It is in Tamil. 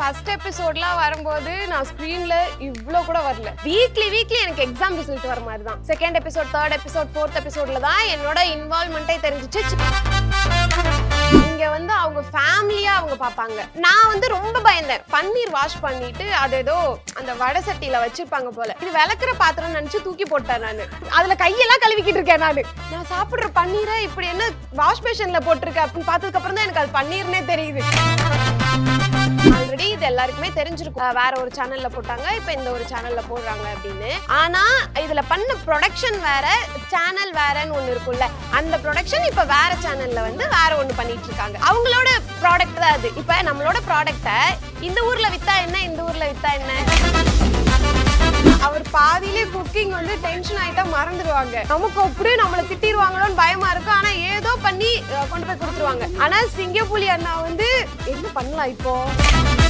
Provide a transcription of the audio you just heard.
ஃபர்ஸ்ட் எபிசோட்லாம் வரும்போது நான் ஸ்க்ரீன்ல இவ்ளோ கூட வரல. வீக்லி எனக்கு எக்ஸாம் ரிசல்ட் வர மாதிரி தான். Second episode, third episode, fourth எபிசோட்ல தான் என்னோட இன்வால்வ்மெண்ட்டே தெரிஞ்சிச்சு. இங்க வந்து அவங்க ஃபேமிலியா அவங்க பாப்பாங்க. நான் வந்து ரொம்ப பயந்தேன். பன்னீர் வாஷ் பண்ணிட்டு அது ஏதோ அந்த வடை சட்டியில வச்சிருப்பாங்க போல. இது விளக்குற பாத்திரம் நினைச்சு தூக்கி போட்டேன் நானு. அதுல கையெல்லாம் கழுவிக்கிட்டு இருக்கேன் நானு. நான் சாப்பிடுற பன்னீரை இப்படி என்ன வாஷ் பேஷன்ல போட்டிருக்கேன் அப்படின்னு பார்த்ததுக்கு அப்புறம் தான் எனக்கு அது பன்னீர்னே தெரியுது. ஆல்ரெடி இது எல்லாருக்குமே தெரிஞ்சிருக்கும். வேற ஒரு சேனல்ல போட்டாங்க, இப்ப இந்த ஒரு சேனல்ல போடுறாங்க அப்படின்னு. ஆனா இதுல பண்ண ப்ரொடக்ஷன் வேற, சேனல் வேறன்னு ஒண்ணு இருக்கும்ல. அந்த ப்ரொடக்ஷன் இப்ப வேற சேனல்ல வந்து வேற ஒண்ணு பண்ணிட்டு இருக்காங்க. அவங்களோட ப்ராடக்ட் தான் அது. இப்ப நம்மளோட ப்ராடக்ட்டை இந்த ஊர்ல வித்தா என்ன, இந்த ஊர்ல வித்தா என்ன. அவர் பாதியிலே குக்கிங் வந்து டென்ஷன் ஆயிட்டா மறந்துடுவாங்க. நமக்கு அப்படியே நம்மளை திட்டிடுவாங்களோன்னு பயமா இருக்கும். ஆனா ஏதோ பண்ணி கொண்டு போய் கொடுத்துருவாங்க. ஆனா சிங்கப்புலி அண்ணா வந்து என்ன பண்ணலாம் இப்போ.